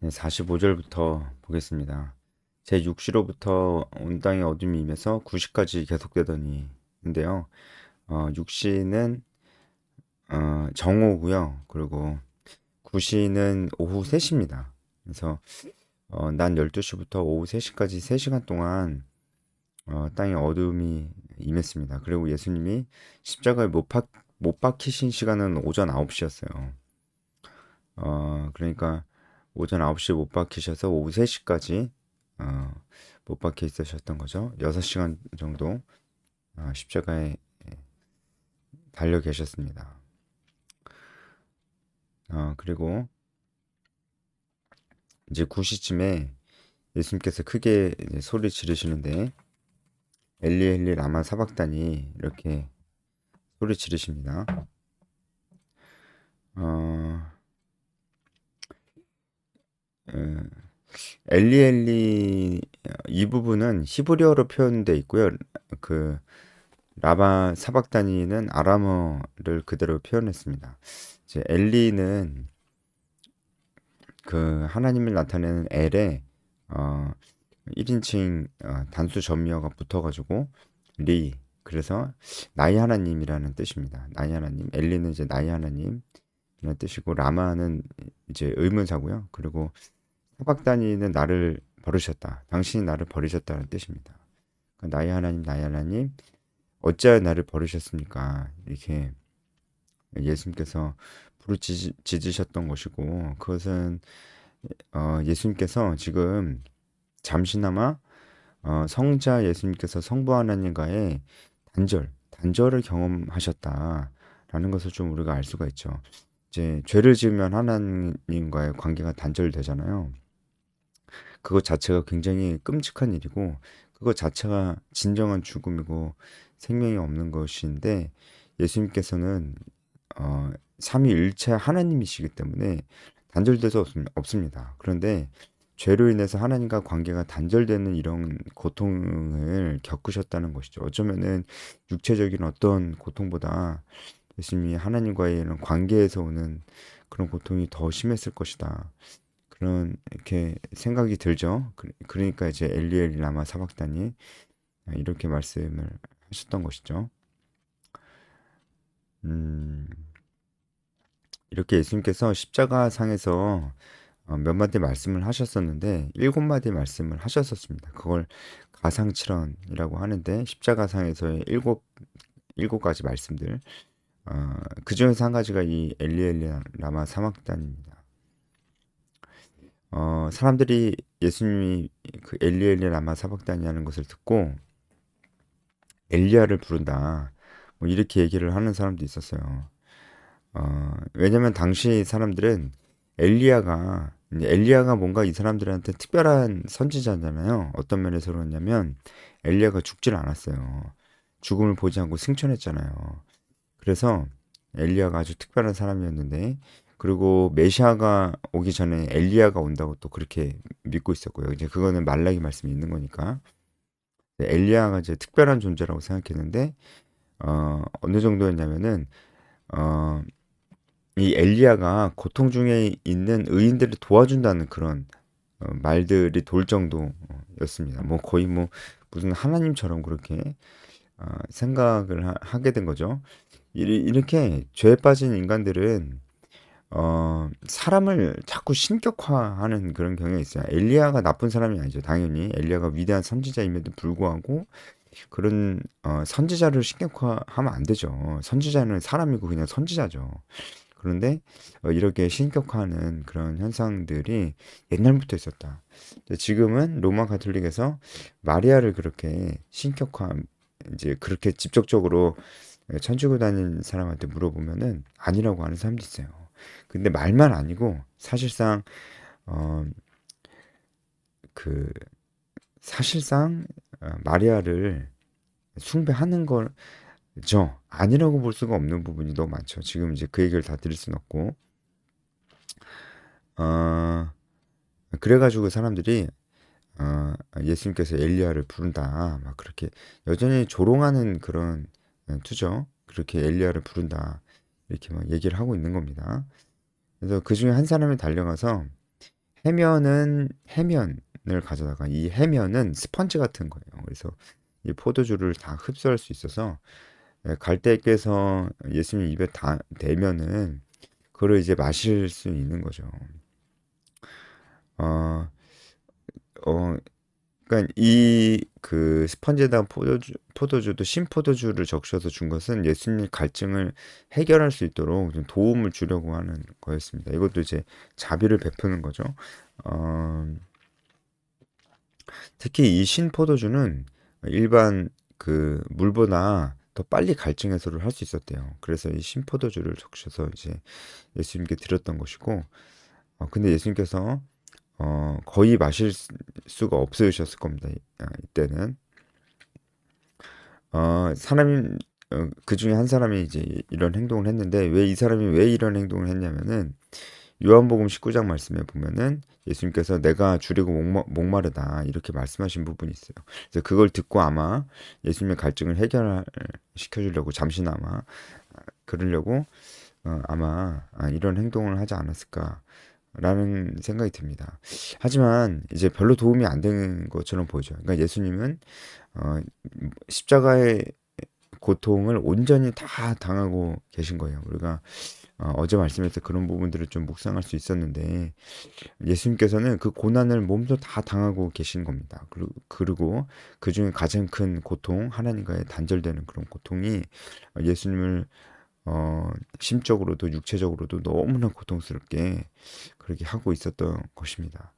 네, 45절부터 보겠습니다. 제 6시로부터 온 땅에 어둠이 임해서 9시까지 계속되더니 인데요. 6시는 정오고요. 그리고 9시는 오후 3시입니다. 그래서 낮 12시부터 오후 3시까지 3시간 동안 땅에 어둠이 임했습니다. 그리고 예수님이 십자가에 못 박히신 시간은 오전 9시였어요. 그러니까 오전 9시에 못 박히셔서 오후 3시까지 어, 못 박혀 있으셨던 거죠. 6시간 정도 십자가에 달려 계셨습니다. 그리고 이제 9시쯤에 예수님께서 크게 이제 소리 지르시는데 엘리 엘리 라마 사박다니 이렇게 소리 지르십니다. 어, 어, 엘리 엘리 이 부분은 히브리어로 표현되어 있고요. 그 라마 사박다니는 아람어를 그대로 표현했습니다. 이제 엘리는 그 하나님을 나타내는 엘에 어, 1인칭 단수 전미어가 붙어가지고 리 그래서 나의 하나님이라는 뜻입니다. 나의 하나님 엘리는 이제 나의 하나님이라는 뜻이고 라마는 이제 의문사고요. 그리고 사박다니는 나를 버리셨다. 당신이 나를 버리셨다는 뜻입니다. 그러니까 나의 하나님 나의 하나님 어찌하여 나를 버리셨습니까? 이렇게 예수님께서 부르짖으셨던 것이고 그것은 예수님께서 지금 잠시나마 성자 예수님께서 성부 하나님과의 단절을 경험하셨다라는 것을 좀 우리가 알 수가 있죠. 이제 죄를 지으면 하나님과의 관계가 단절되잖아요. 그것 자체가 굉장히 끔찍한 일이고 그것 자체가 진정한 죽음이고 생명이 없는 것인데 예수님께서는 삼위일체 하나님이시기 때문에 단절될 수 없습니다. 그런데 죄로 인해서 하나님과 관계가 단절되는 이런 고통을 겪으셨다는 것이죠. 어쩌면은 육체적인 어떤 고통보다 예수님이 하나님과의 이런 관계에서 오는 그런 고통이 더 심했을 것이다. 그런 이렇게 생각이 들죠. 그러니까 이제 엘리엘 라마 사박단이 이렇게 말씀을 하셨던 것이죠. 음, 이렇게 예수님께서 십자가상에서 몇 마디 말씀을 하셨었는데 일곱 마디 말씀을 하셨었습니다. 그걸 가상칠언이라고 하는데 십자가상에서의 일곱 가지 말씀들 그 중에서 한 가지가 이 엘리엘리 라마 사막단입니다. 사람들이 예수님이 그 엘리엘리 라마 사박단이라는 것을 듣고 엘리야를 부른다. 뭐 이렇게 얘기를 하는 사람도 있었어요. 왜냐면 당시 사람들은 엘리야가 뭔가 이 사람들한테 특별한 선지자잖아요. 어떤 면에서 그러냐면 엘리야가 죽질 않았어요. 죽음을 보지 않고 승천했잖아요. 그래서 엘리야가 아주 특별한 사람이었는데 그리고 메시아가 오기 전에 엘리야가 온다고 또 그렇게 믿고 있었고요. 이제 그거는 말라기 말씀이 있는 거니까 엘리야가 이제 특별한 존재라고 생각했는데 어느 정도였냐면은 어, 이 엘리야가 고통 중에 있는 의인들을 도와준다는 그런 말들이 돌 정도였습니다. 뭐 거의 뭐 무슨 하나님처럼 그렇게 생각을 하게 된 거죠. 이렇게 죄에 빠진 인간들은 사람을 자꾸 신격화하는 그런 경향이 있어요. 엘리야가 나쁜 사람이 아니죠. 당연히 엘리야가 위대한 선지자임에도 불구하고 그런 선지자를 신격화하면 안 되죠. 선지자는 사람이고 그냥 선지자죠. 그런데 이렇게 신격화하는 그런 현상들이 옛날부터 있었다. 근데 지금은 로마 가톨릭에서 마리아를 그렇게 신격화 이제 그렇게 직접적으로 천주교 다니는 사람한테 물어보면은 아니라고 하는 사람도 있어요. 근데 말만 아니고 사실상 어, 그 사실상 마리아를 숭배하는 거죠. 아니라고 볼 수가 없는 부분이 너무 많죠. 지금 이제 그 얘기를 다 드릴 수는 없고 어, 그래가지고 사람들이 예수님께서 엘리야를 부른다 막 그렇게 여전히 조롱하는 그런 투죠. 그렇게 엘리야를 부른다 이렇게 막 얘기를 하고 있는 겁니다. 그래서 그 중에 한 사람이 달려가서 해면은 해면을 가져다가 이 해면은 스펀지 같은 거예요. 그래서 이 포도주를 다 흡수할 수 있어서 갈대에서 예수님 입에 다 대면은 그걸 이제 마실 수 있는 거죠. 어, 어, 그러니까 이 그 스펀지에다가 포도주도 신포도주를 적셔서 준 것은 예수님 갈증을 해결할 수 있도록 좀 도움을 주려고 하는 거였습니다. 이것도 이제 자비를 베푸는 거죠. 어, 특히 이 신포도주는 일반 그 물보다 더 빨리 갈증 해소를 할 수 있었대요. 그래서 이 신포도주를 적셔서 이제 예수님께 드렸던 것이고, 근데 예수님께서 거의 마실 수가 없으셨을 겁니다. 이때는 사람 그 중에 한 사람이 이제 이런 행동을 했는데 왜 이 사람이 왜 이런 행동을 했냐면은 요한복음 19장 말씀에 보면은 예수님께서 내가 줄이고 목마르다 이렇게 말씀하신 부분이 있어요. 그래서 그걸 듣고 아마 예수님의 갈증을 해결시켜 주려고 잠시나마 그러려고 아마 이런 행동을 하지 않았을까라는 생각이 듭니다. 하지만 이제 별로 도움이 안 된 것처럼 보이죠. 그러니까 예수님은 어, 십자가의 고통을 온전히 다 당하고 계신 거예요. 우리가 어제 말씀에서 그런 부분들을 좀 묵상할 수 있었는데 예수님께서는 그 고난을 몸소 다 당하고 계신 겁니다. 그리고 그 중에 가장 큰 고통, 하나님과의 단절되는 그런 고통이 예수님을 심적으로도 육체적으로도 너무나 고통스럽게 그렇게 하고 있었던 것입니다.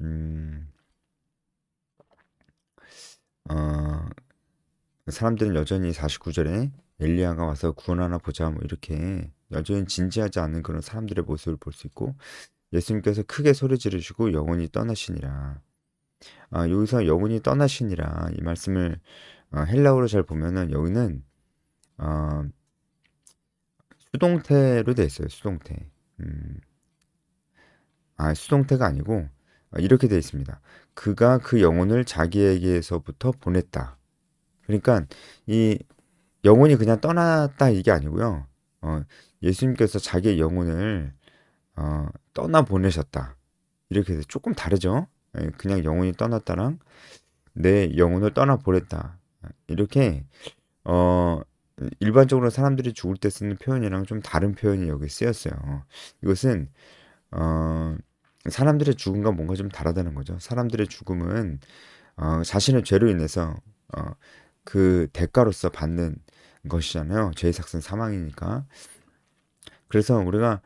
음, 어, 사람들은 여전히 49절에 엘리야가 와서 구원하나 보자 뭐 이렇게 여전히 진지하지 않은 그런 사람들의 모습을 볼 수 있고 예수님께서 크게 소리 지르시고 영원히 떠나시니라. 여기서 영원히 떠나시니라 이 말씀을 헬라어로 잘 보면은 여기는 어, 수동태로 돼 있어요. 수동태. 음, 수동태가 아니고 이렇게 돼 있습니다. 그가 그 영혼을 자기에게서부터 보냈다. 그러니까 이 영혼이 그냥 떠났다 이게 아니고요. 예수님께서 자기의 영혼을 떠나 보내셨다. 이렇게 해서 조금 다르죠. 그냥 영혼이 떠났다랑 내 영혼을 떠나 보냈다. 이렇게 어, 일반적으로 사람들이 죽을 때 쓰는 표현이랑 좀 다른 표현이 여기 쓰였어요. 이것은 어, 사람들의 죽음과 뭔가 좀 다르다는 거죠. 사람들의 죽음은 자신의 죄로 인해서 어, 그 대가로서 받는 것이잖아요. 죄의 삭은 사망이니까. 그래서 우리가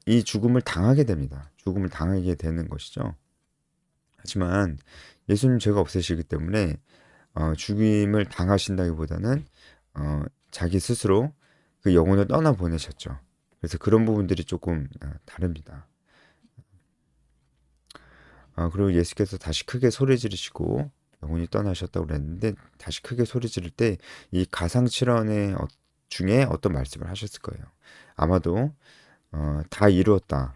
이 죽음을 당하게 됩니다. 죽음을 당하게 되는 것이죠. 하지만 예수님 죄가 없으시기 때문에 죽임을 당하신다기보다는 자기 스스로 그 영혼을 떠나 보내셨죠. 그래서 그런 부분들이 조금 다릅니다. 그리고 예수께서 다시 크게 소리 지르시고 영혼이 떠나셨다고 그랬는데 다시 크게 소리 지를 때 이 가상칠언의 중에 어떤 말씀을 하셨을 거예요. 아마도 다 이루었다.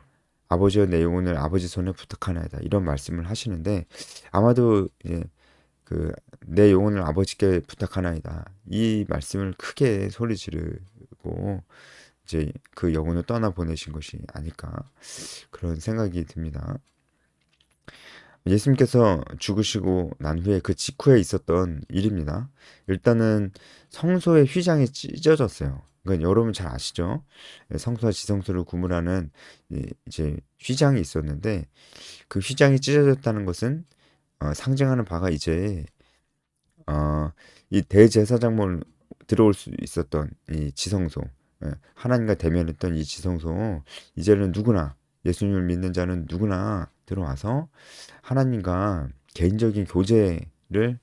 아버지와 내 영혼을 아버지 손에 부탁하나이다. 이런 말씀을 하시는데 아마도 이제 그 내 영혼을 아버지께 부탁하나이다. 이 말씀을 크게 소리 지르고 이제 그 영혼을 떠나 보내신 것이 아닐까 그런 생각이 듭니다. 예수님께서 죽으시고 난 후에 그 직후에 있었던 일입니다. 일단은 성소의 휘장이 찢어졌어요. 그러니까 여러분 잘 아시죠? 성소와 지성소를 구분하는 이제 휘장이 있었는데 그 휘장이 찢어졌다는 것은 상징하는 바가 이제 어, 이 대제사장물 들어올 수 있었던 이 지성소, 하나님과 대면했던 이 지성소, 이제는 누구나 예수님을 믿는 자는 누구나 들어와서 하나님과 개인적인 교제를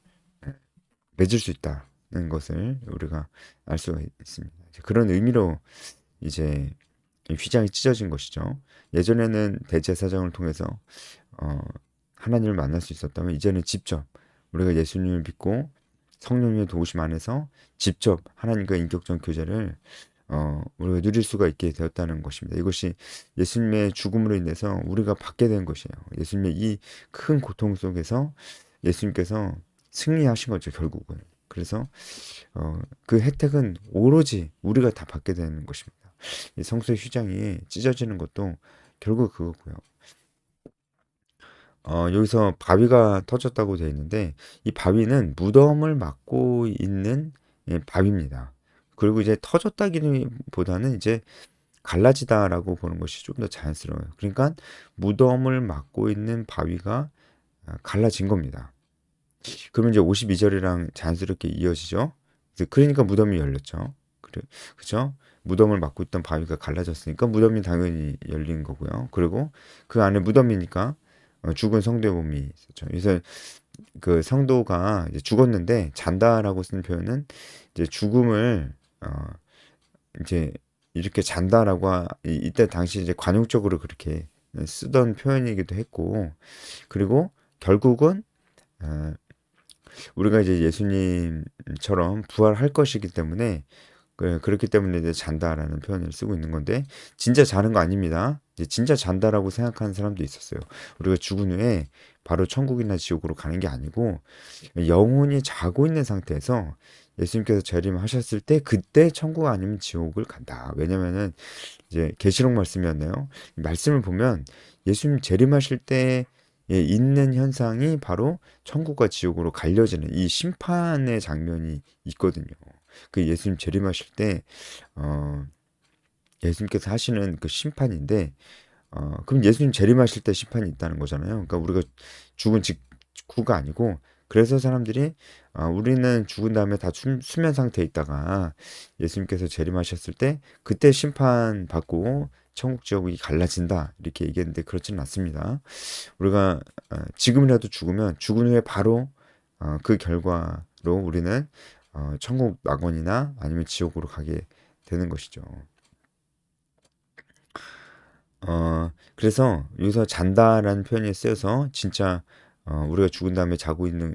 맺을 수 있다는 것을 우리가 알 수가 있습니다. 그런 의미로 이제 휘장이 찢어진 것이죠. 예전에는 대제사장을 통해서 어, 하나님을 만날 수 있었다면 이제는 직접 우리가 예수님을 믿고 성령님의 도우심 안에서 직접 하나님과 인격적 교제를 우리가 누릴 수가 있게 되었다는 것입니다. 이것이 예수님의 죽음으로 인해서 우리가 받게 된 것이에요. 예수님의 이 큰 고통 속에서 예수님께서 승리하신 거죠, 결국은. 그래서 그 혜택은 오로지 우리가 다 받게 되는 것입니다. 이 성소의 휘장이 찢어지는 것도 결국 그거고요. 여기서 바위가 터졌다고 되어 있는데 이 바위는 무덤을 막고 있는 바위입니다. 그리고 이제 터졌다기보다는 이제 갈라지다라고 보는 것이 좀 더 자연스러워요. 그러니까 무덤을 막고 있는 바위가 갈라진 겁니다. 그러면 이제 52절이랑 자연스럽게 이어지죠. 그러니까 무덤이 열렸죠. 그죠? 무덤을 막고 있던 바위가 갈라졌으니까 무덤이 당연히 열린 거고요. 그리고 그 안에 무덤이니까 죽은 성도의 몸이 있었죠. 그래서 그 성도가 이제 죽었는데 잔다라고 쓰는 표현은 이제 죽음을 이제 이렇게 잔다라고 이때 당시 이제 관용적으로 그렇게 쓰던 표현이기도 했고, 그리고 결국은 어, 우리가 이제 예수님처럼 부활할 것이기 때문에 그렇기 때문에 이제 잔다라는 표현을 쓰고 있는 건데 진짜 자는 거 아닙니다. 이제 진짜 잔다라고 생각하는 사람도 있었어요. 우리가 죽은 후에 바로 천국이나 지옥으로 가는 게 아니고 영혼이 자고 있는 상태에서 예수님께서 재림하셨을 때 그때 천국 아니면 지옥을 간다. 왜냐면은 이제 계시록 말씀이었네요. 말씀을 보면 예수님 재림하실 때 있는 현상이 바로 천국과 지옥으로 갈려지는 이 심판의 장면이 있거든요. 그 예수님 재림하실 때 어, 예수님께서 하시는 그 심판인데 그럼 예수님 재림하실 때 심판이 있다는 거잖아요. 그러니까 우리가 죽은 직후가 아니고 그래서 사람들이 우리는 죽은 다음에 다 수면 상태에 있다가 예수님께서 재림하셨을 때 그때 심판 받고 천국 지옥이 갈라진다 이렇게 얘기했는데 그렇지는 않습니다. 우리가 지금이라도 죽으면 죽은 후에 바로 그 결과로 우리는 천국 낙원이나 아니면 지옥으로 가게 되는 것이죠. 그래서 여기서 잔다라는 표현이 쓰여서 진짜 우리가 죽은 다음에 자고 있는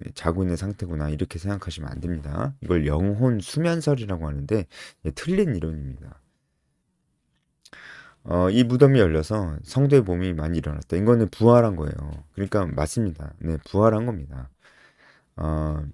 상태구나 이렇게 생각하시면 안 됩니다. 이걸 영혼 수면설이라고 하는데 틀린 이론입니다. 이 무덤이 열려서 성도의 몸이 많이 일어났다. 이거는 부활한 거예요. 그러니까 맞습니다. 네, 부활한 겁니다. 어,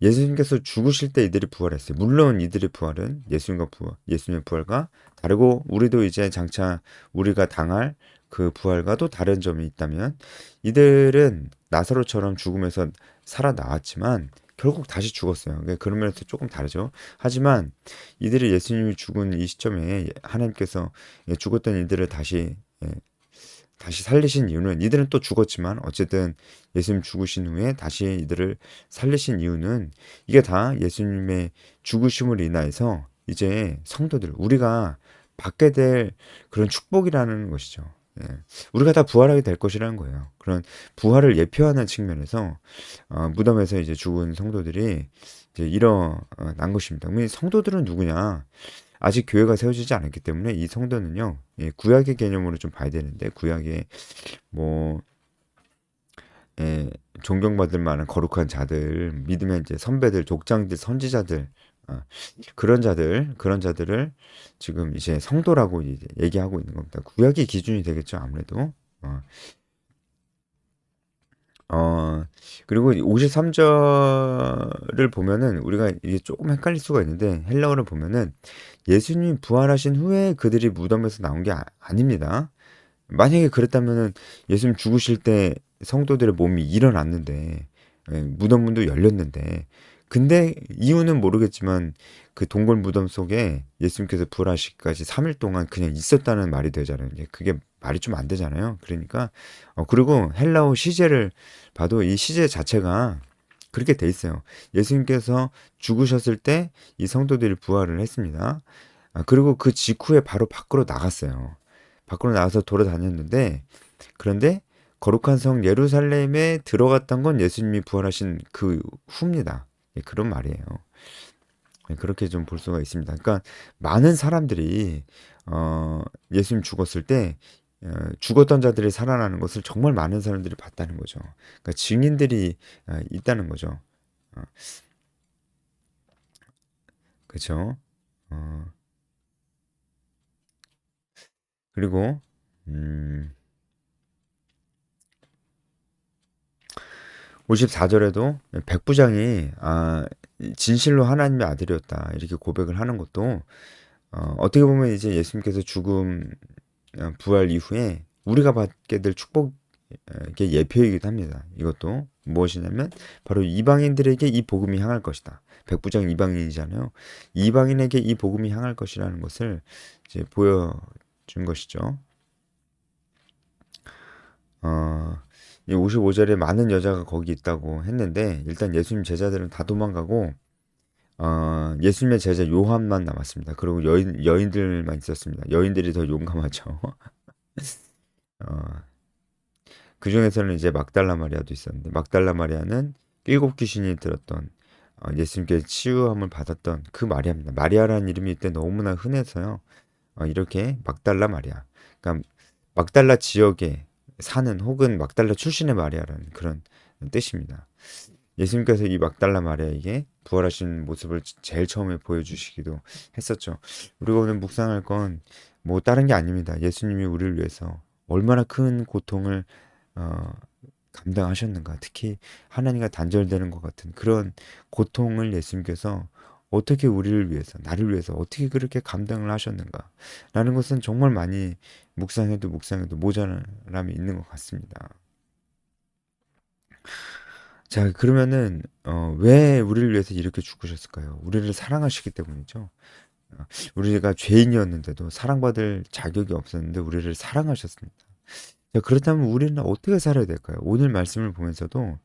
예수님께서 죽으실 때 이들이 부활했어요. 물론 이들의 부활은 예수님의 부활과 다르고 우리도 이제 장차 우리가 당할 그 부활과도 다른 점이 있다면 이들은 나사로처럼 죽음에서 살아나왔지만 결국 다시 죽었어요. 그러니까 그런 면에서 조금 다르죠. 하지만 이들이 예수님이 죽은 이 시점에 하나님께서 죽었던 이들을 다시 살리신 이유는 이들은 또 죽었지만 어쨌든 예수님 죽으신 후에 다시 이들을 살리신 이유는 이게 다 예수님의 죽으심을 인하여서 이제 성도들 우리가 받게 될 그런 축복이라는 것이죠. 예. 우리가 다 부활하게 될 것이라는 거예요. 그런 부활을 예표하는 측면에서 무덤에서 이제 죽은 성도들이 이제 일어난 것입니다. 그럼 이 성도들은 누구냐? 아직 교회가 세워지지 않았기 때문에 이 성도는요, 구약의 개념으로 좀 봐야 되는데, 구약에 뭐, 존경받을 만한 거룩한 자들, 믿으면 이제 선배들, 족장들, 선지자들, 그런 자들을 지금 이제 성도라고 이제 얘기하고 있는 겁니다. 구약이 기준이 되겠죠, 아무래도. 어, 어, 그리고 53절을 보면은 우리가 이게 조금 헷갈릴 수가 있는데 헬라어를 보면은 예수님이 부활하신 후에 그들이 무덤에서 나온 게 아닙니다. 만약에 그랬다면은 예수님 죽으실 때 성도들의 몸이 일어났는데 무덤 문도 열렸는데 근데 이유는 모르겠지만 그 동굴 무덤 속에 예수님께서 부활하시기까지 3일 동안 그냥 있었다는 말이 되잖아요. 이제 그게 말이 좀 안 되잖아요. 그러니까 그리고 헬라어 시제를 봐도 이 시제 자체가 그렇게 돼 있어요. 예수님께서 죽으셨을 때 이 성도들이 부활을 했습니다. 그리고 그 직후에 바로 밖으로 나갔어요. 밖으로 나가서 돌아다녔는데 그런데 거룩한 성 예루살렘에 들어갔던 건 예수님이 부활하신 그 후입니다. 그런 말이에요. 그렇게 좀 볼 수가 있습니다. 그러니까 많은 사람들이 예수님 죽었을 때 죽었던 자들이 살아나는 것을 정말 많은 사람들이 봤다는 거죠. 그러니까 증인들이 있다는 거죠. 어, 그렇죠. 어, 그리고 음, 54절에도 백부장이 진실로 하나님의 아들이었다 이렇게 고백을 하는 것도 어떻게 보면 이제 예수님께서 부활 이후에 우리가 받게 될 축복 이게 예표이기도 합니다. 이것도 무엇이냐면 바로 이방인들에게 이 복음이 향할 것이다. 백부장 이방인이잖아요. 이방인에게 이 복음이 향할 것이라는 것을 이제 보여준 것이죠. 이 55절에 많은 여자가 거기 있다고 했는데 일단 예수님 제자들은 다 도망가고 예수님의 제자 요한만 남았습니다. 그리고 여인들만 있었습니다. 여인들이 더 용감하죠. 어, 그 중에서는 이제 막달라 마리아도 있었는데 막달라 마리아는 7귀신이 들었던 예수님께 치유함을 받았던 그 마리아입니다. 마리아라는 이름이 이때 너무나 흔해서요. 이렇게 막달라 마리아. 그러니까 막달라 지역에 사는 혹은 막달라 출신의 마리아라는 그런 뜻입니다. 예수님께서 이 막달라 마리아에게 부활하신 모습을 제일 처음에 보여주시기도 했었죠. 우리가 오늘 묵상할 건 뭐 다른 게 아닙니다. 예수님이 우리를 위해서 얼마나 큰 고통을 어, 감당하셨는가. 특히 하나님과 단절되는 것 같은 그런 고통을 예수님께서 어떻게 우리를 위해서, 나를 위해서 어떻게 그렇게 감당을 하셨는가. 라는 것은 정말 많이 묵상해도 모자람이 있는 것 같습니다. 자, 그러면은, 왜 우리를 위해서 이렇게 죽으셨을까요? 우리를 사랑하시기 때문이죠. 어, 우리가 죄인이었는데도 사랑받을 자격이 없었는데 우리를 사랑하셨습니다. 자, 그렇다면 우리는 어떻게 살아야 될까요? 오늘 말씀을 보면서도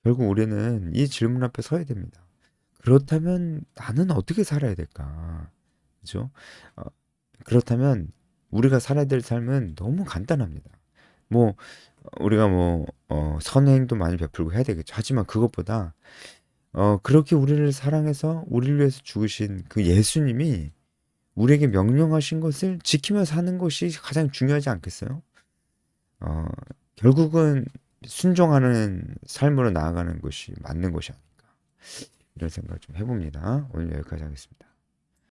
결국 우리는 이 질문 앞에 서야 됩니다. 그렇다면 나는 어떻게 살아야 될까? 그죠? 어, 그렇다면 우리가 살아야 될 삶은 너무 간단합니다. 뭐 우리가 뭐 선행도 많이 베풀고 해야 되겠죠. 하지만 그것보다 그렇게 우리를 사랑해서 우리를 위해서 죽으신 그 예수님이 우리에게 명령하신 것을 지키며 사는 것이 가장 중요하지 않겠어요? 어, 결국은 순종하는 삶으로 나아가는 것이 맞는 것이 아닐까. 이런 생각을 좀 해봅니다. 오늘 여기까지 하겠습니다.